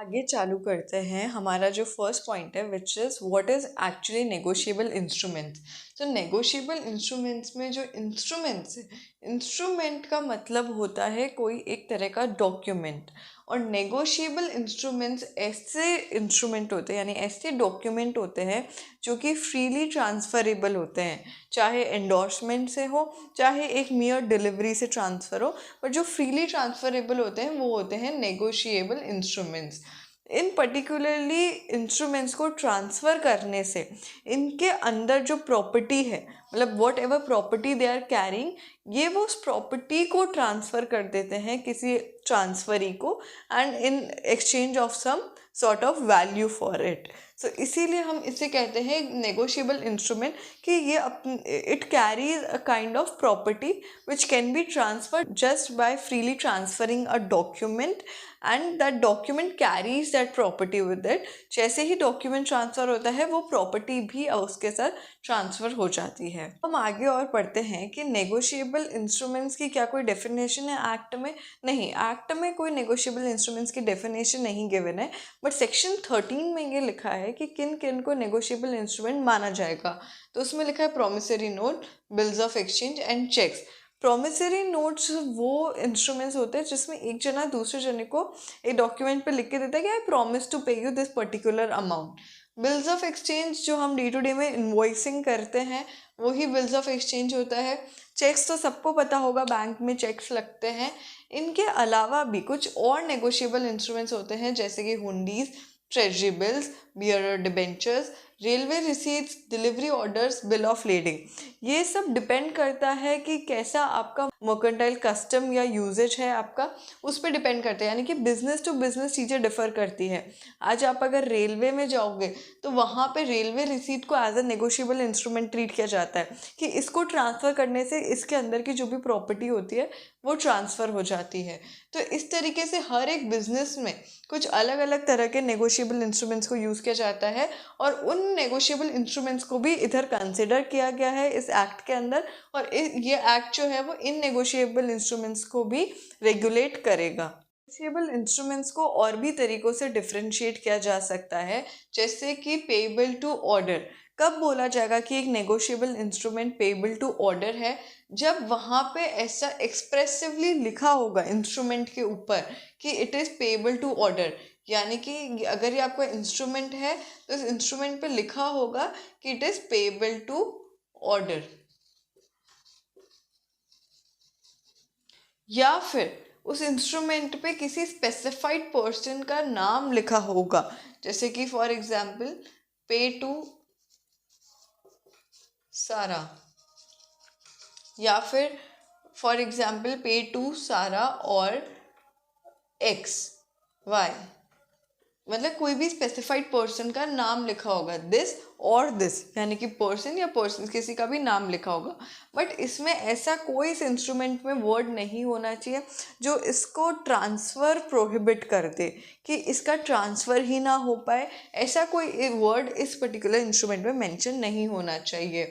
आगे चालू करते हैं। हमारा जो फर्स्ट पॉइंट है which is what is actually negotiable instruments. तो नेगोशिएबल इंस्ट्रूमेंट्स में जो इंस्ट्रूमेंट्स है, इंस्ट्रूमेंट का मतलब होता है कोई एक तरह का डॉक्यूमेंट, और नेगोशिएबल इंस्ट्रूमेंट्स ऐसे इंस्ट्रूमेंट होते हैं यानी ऐसे डॉक्यूमेंट होते हैं जो कि फ्रीली ट्रांसफरेबल होते हैं, चाहे एंडोर्समेंट से हो चाहे एक मियर डिलीवरी से ट्रांसफ़र हो, पर जो फ्रीली ट्रांसफरेबल होते हैं वो होते हैं नेगोशिएबल इंस्ट्रूमेंट्स। इन पर्टिकुलरली इंस्ट्रूमेंट्स को ट्रांसफ़र करने से इनके अंदर जो प्रॉपर्टी है, मतलब whatever property they are carrying, ये वो उस प्रॉपर्टी को ट्रांसफ़र कर देते हैं किसी ट्रांसफरी को, and in exchange of some sort of value for it. So इसीलिए हम इसे कहते हैं नेगोशिएबल इंस्ट्रूमेंट कि ये it carries a kind of property which can be transferred just by freely transferring a document, and that document carries that property with it. जैसे ही document transfer होता है वो प्रॉपर्टी भी उसके साथ ट्रांसफ़र हो जाती है। हम आगे और पढ़ते हैं कि नेगोशिएबल इंस्ट्रूमेंट्स की क्या कोई डेफिनेशन है एक्ट में? नहीं, एक्ट में कोई नेगोशिएबल इंस्ट्रूमेंट्स की डेफिनेशन नहीं गिवन है, बट सेक्शन 13 में ये लिखा है कि किन किन को नेगोशिएबल इंस्ट्रूमेंट माना जाएगा। तो उसमें लिखा है promissory note, bills of exchange and cheques. Promissory notes वो इंस्ट्रूमेंट्स होते हैं जिसमें एक जना दूसरे जने को एक डॉक्यूमेंट पे लिख के देता है कि आई प्रॉमिस टू पे you this particular amount. Bills of exchange जो हम डे टू डे में इन्वॉइसिंग करते हैं वही बिल्स ऑफ एक्सचेंज होता है। चेक्स तो सबको पता होगा, बैंक में चेक्स लगते हैं। इनके अलावा भी कुछ और नेगोशिएबल इंस्ट्रूमेंट्स होते हैं जैसे कि hundis, treasury bills, bearer debentures, railway receipts, delivery orders, bill of lading. ये सब डिपेंड करता है कि कैसा आपका मर्केंटाइल कस्टम या यूजेज है आपका, उस पर डिपेंड करता है। यानी कि बिजनेस टू बिजनेस चीज़ें डिफर करती है। आज आप अगर रेलवे में जाओगे तो वहाँ पे रेलवे रिसीट को as a negotiable instrument treat किया जाता है कि इसको ट्रांसफ़र करने से इसके अंदर की जो भी प्रॉपर्टी होती है वो ट्रांसफ़र हो जाती है। तो इस तरीके से हर एक बिजनेस में कुछ अलग अलग तरह के नेगोशिएबल इंस्ट्रूमेंट्स को यूज़ किया जाता है, और उन नेगोशिएबल इंस्ट्रूमेंट्स को भी इधर कंसिडर किया गया है इस एक्ट के अंदर, और ये एक्ट जो है वो इन नेगोशिएबल इंस्ट्रूमेंट्स को भी रेगुलेट करेगा। नेगोशिएबल इंस्ट्रूमेंट्स को और भी तरीक़ों से डिफ्रेंशिएट किया जा सकता है, जैसे कि पेएबल टू ऑर्डर। कब बोला जाएगा कि एक negotiable instrument payable to order है? जब वहाँ पे ऐसा एक्सप्रेसिवली लिखा होगा इंस्ट्रूमेंट के ऊपर कि it is payable to order. यानी कि अगर ये आपका इंस्ट्रूमेंट है तो इस इंस्ट्रूमेंट पे लिखा होगा कि it is payable to order, या फिर उस इंस्ट्रूमेंट पे किसी स्पेसिफाइड पर्सन का नाम लिखा होगा, जैसे कि फॉर एग्जांपल पे टू सारा, या फिर फॉर एग्जांपल पे टू सारा और एक्स वाई। मतलब कोई भी स्पेसिफाइड पर्सन का नाम लिखा होगा, दिस और दिस, यानी कि पर्सन या पर्सन किसी का भी नाम लिखा होगा। बट इसमें ऐसा कोई इस इंस्ट्रूमेंट में वर्ड नहीं होना चाहिए जो इसको ट्रांसफ़र प्रोहिबिट कर दे, कि इसका ट्रांसफ़र ही ना हो पाए। ऐसा कोई वर्ड इस पर्टिकुलर इंस्ट्रूमेंट में मेंशन नहीं होना चाहिए।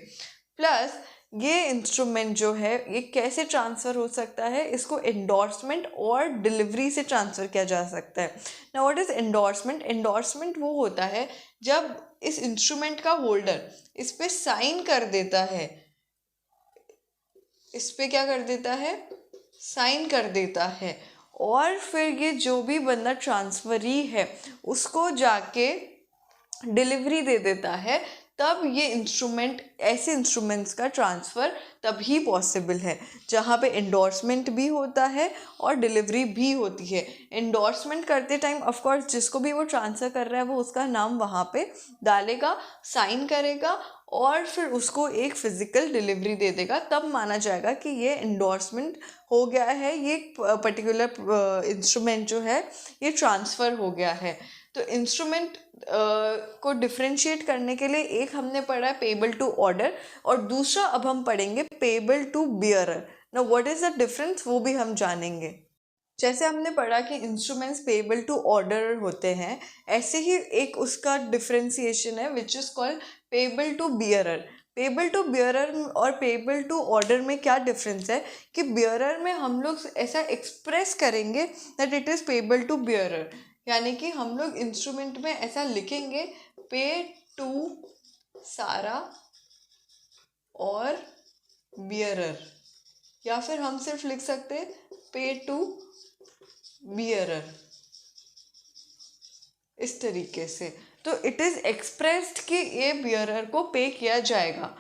प्लस ये इंस्ट्रूमेंट जो है ये कैसे ट्रांसफ़र हो सकता है? इसको एंडोर्समेंट और डिलीवरी से ट्रांसफ़र किया जा सकता है। Now what is endorsement? Endorsement वो होता है जब इस इंस्ट्रूमेंट का होल्डर इस पे साइन कर देता है, इस पे क्या कर देता है? साइन कर देता है, और फिर ये जो भी बंदा ट्रांसफरी है उसको जाके डिलीवरी दे देता है, तब ये इंस्ट्रूमेंट, ऐसे इंस्ट्रूमेंट्स का ट्रांसफ़र तभी पॉसिबल है जहाँ पे एंडोर्समेंट भी होता है और डिलीवरी भी होती है। एंडोर्समेंट करते टाइम ऑफ कोर्स जिसको भी वो ट्रांसफ़र कर रहा है वो उसका नाम वहाँ पे डालेगा, साइन करेगा, और फिर उसको एक फ़िज़िकल डिलीवरी दे देगा, तब माना जाएगा कि ये एंडोर्समेंट हो गया है, ये पर्टिकुलर इंस्ट्रूमेंट जो है ये ट्रांसफ़र हो गया है। तो इंस्ट्रूमेंट को डिफ्रेंशिएट करने के लिए एक हमने पढ़ा है पेएबल टू ऑर्डर, और दूसरा अब हम पढ़ेंगे payable to bearer. Now what is the difference वो भी हम जानेंगे। जैसे हमने पढ़ा कि इंस्ट्रूमेंट्स पेएबल टू ऑर्डर होते हैं, ऐसे ही एक उसका डिफ्रेंसिएशन है which is called payable to bearer. Payable to bearer और पेएबल टू ऑर्डर में क्या डिफरेंस है कि बियरर में हम लोग ऐसा एक्सप्रेस करेंगे that it is payable to bearer, यानी कि हम लोग इंस्ट्रूमेंट में ऐसा लिखेंगे, पे टू सारा और बियरर, या फिर हम सिर्फ लिख सकते हैं पे टू बियरर, इस तरीके से। तो इट इज़ एक्सप्रेस्ड कि ये बियरर को पे किया जाएगा।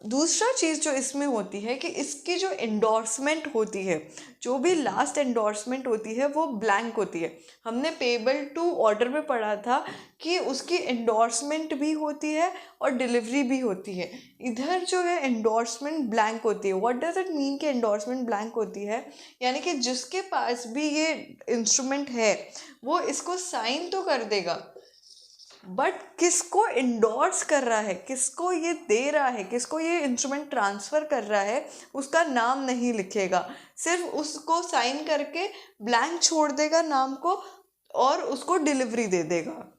दूसरा चीज़ जो इसमें होती है कि इसकी जो एंडोर्समेंट होती है, जो भी लास्ट एंडोर्समेंट होती है वो ब्लैंक होती है। हमने पेबल टू ऑर्डर में पढ़ा था कि उसकी एंडोर्समेंट भी होती है और डिलीवरी भी होती है। इधर जो है एंडोर्समेंट ब्लैंक होती है। व्हाट डज इट मीन कि एंडोर्समेंट ब्लैंक होती है? यानी कि जिसके पास भी ये इंस्ट्रूमेंट है वो इसको साइन तो कर देगा, बट किसको इंडोर्स कर रहा है, किसको ये दे रहा है, किसको ये इंस्ट्रूमेंट ट्रांसफ़र कर रहा है, उसका नाम नहीं लिखेगा। सिर्फ उसको साइन करके ब्लैंक छोड़ देगा नाम को और उसको डिलीवरी दे देगा।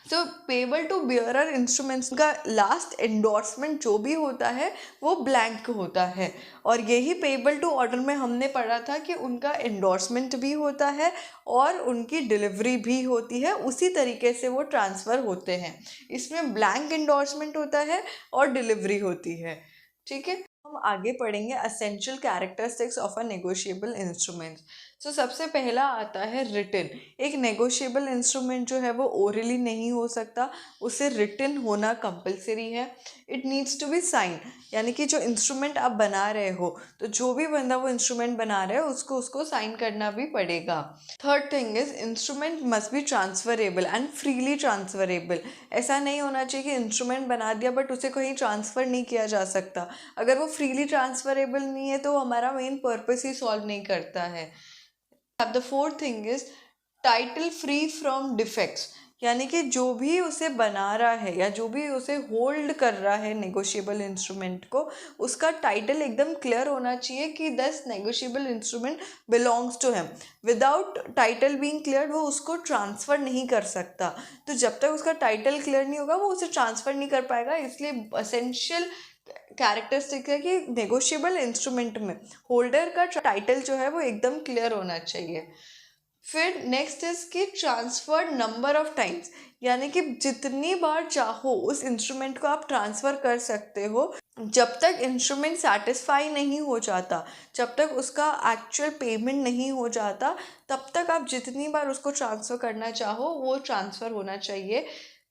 सो पेबल टू बियरर इंस्ट्रूमेंट्स का लास्ट एंडोर्समेंट जो भी होता है वो ब्लैंक होता है। और यही पेबल टू ऑर्डर में हमने पढ़ा था कि उनका एंडोर्समेंट भी होता है और उनकी डिलीवरी भी होती है, उसी तरीके से वो ट्रांसफ़र होते हैं। इसमें ब्लैंक एंडोर्समेंट होता है और डिलीवरी होती है। ठीक है, हम आगे पढ़ेंगे essential characteristics of a negotiable instrument. So सबसे पहला आता है रिटन। एक नेगोशिएबल इंस्ट्रूमेंट जो है वो ओरली नहीं हो सकता, उसे रिटन होना कंपलसरी है। It needs to be sign, यानी कि जो इंस्ट्रूमेंट आप बना रहे हो तो जो भी बंदा वो इंस्ट्रूमेंट बना रहा है उसको साइन करना भी पड़ेगा। Third thing is instrument must be transferable and freely transferable. ऐसा नहीं होना चाहिए कि इंस्ट्रूमेंट बना दिया बट उसे कहीं ट्रांसफ़र नहीं किया जा सकता। अगर वो फ्रीली ट्रांसफरेबल नहीं है तो हमारा मेन पर्पस ही सॉल्व नहीं करता है। अब the fourth thing is title free from defects, यानी कि जो भी उसे बना रहा है या जो भी उसे होल्ड कर रहा है नेगोशिएबल इंस्ट्रूमेंट को, उसका टाइटल एकदम क्लियर होना चाहिए कि this negotiable instrument belongs to him. Without title being clear वो उसको ट्रांसफ़र नहीं कर सकता। तो जब तक उसका टाइटल क्लियर नहीं होगा वो उसे ट्रांसफ़र नहीं कर पाएगा। इसलिए असेंशियल कैरेक्टरिस्टिक है कि नेगोशिएबल इंस्ट्रूमेंट में होल्डर का टाइटल जो है वो एकदम क्लियर होना चाहिए। फिर नेक्स्ट इज कि ट्रांसफ़र नंबर ऑफ टाइम्स, यानी कि जितनी बार चाहो उस इंस्ट्रूमेंट को आप ट्रांसफ़र कर सकते हो। जब तक इंस्ट्रूमेंट सेटिस्फाई नहीं हो जाता, जब तक उसका एक्चुअल पेमेंट नहीं हो जाता, तब तक आप जितनी बार उसको ट्रांसफ़र करना चाहो वो ट्रांसफ़र होना चाहिए।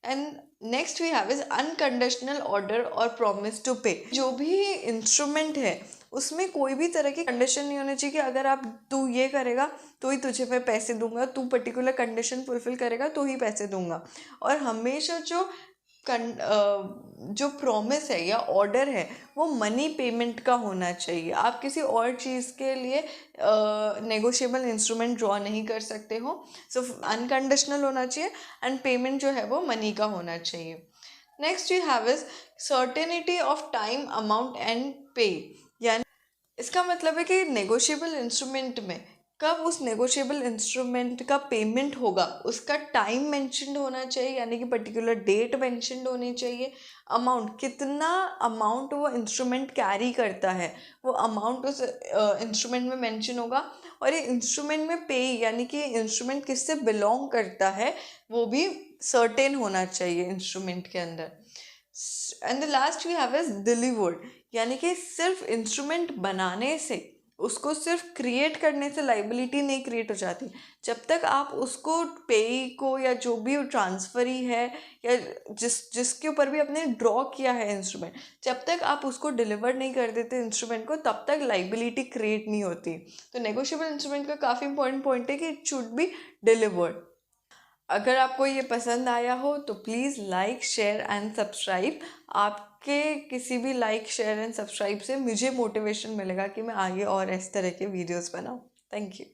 And next we have is unconditional order और प्रॉमिस टू पे। जो भी इंस्ट्रूमेंट है उसमें कोई भी तरह की कंडीशन नहीं होनी चाहिए कि अगर आप तू ये करेगा तो ही तुझे मैं पैसे दूंगा, तू पर्टिकुलर कंडीशन फुलफिल करेगा तो ही पैसे दूंगा। और हमेशा जो प्रॉमिस है या ऑर्डर है वो मनी पेमेंट का होना चाहिए। आप किसी और चीज़ के लिए नेगोशिएबल इंस्ट्रूमेंट ड्रॉ नहीं कर सकते हो। सो अनकंडीशनल होना चाहिए एंड पेमेंट जो है वो मनी का होना चाहिए। Next you have is certainty of time, amount and पे। यानी इसका मतलब है कि नेगोशिएबल इंस्ट्रूमेंट में कब उस नेगोशिएबल इंस्ट्रूमेंट का पेमेंट होगा उसका टाइम मेंशन्ड होना चाहिए, यानी कि पर्टिकुलर डेट मेंशन्ड होनी चाहिए। अमाउंट, कितना अमाउंट वो इंस्ट्रूमेंट कैरी करता है वो अमाउंट उस इंस्ट्रूमेंट में मेंशन होगा। और ये इंस्ट्रूमेंट में पे, यानी कि इंस्ट्रूमेंट किससे बिलोंग करता है वो भी सर्टेन होना चाहिए इंस्ट्रूमेंट के अंदर। And the last we have is delivered, यानी कि सिर्फ इंस्ट्रूमेंट बनाने से, उसको सिर्फ क्रिएट करने से लाइबिलिटी नहीं क्रिएट हो जाती। जब तक आप उसको पेई को या जो भी ट्रांसफरी है या जिसके ऊपर भी आपने ड्रॉ किया है इंस्ट्रूमेंट, जब तक आप उसको डिलीवर नहीं कर देते इंस्ट्रूमेंट को तब तक लाइबिलिटी क्रिएट नहीं होती। तो नेगोशिएबल इंस्ट्रूमेंट का काफ़ी इंपॉर्टेंट पॉइंट है कि इट शुड बी डिलीवर्ड। अगर आपको ये पसंद आया हो तो please like, share and subscribe. आपके किसी भी लाइक, शेयर एंड सब्सक्राइब से मुझे मोटिवेशन मिलेगा कि मैं आगे और इस तरह के वीडियोस बनाऊँ। Thank you.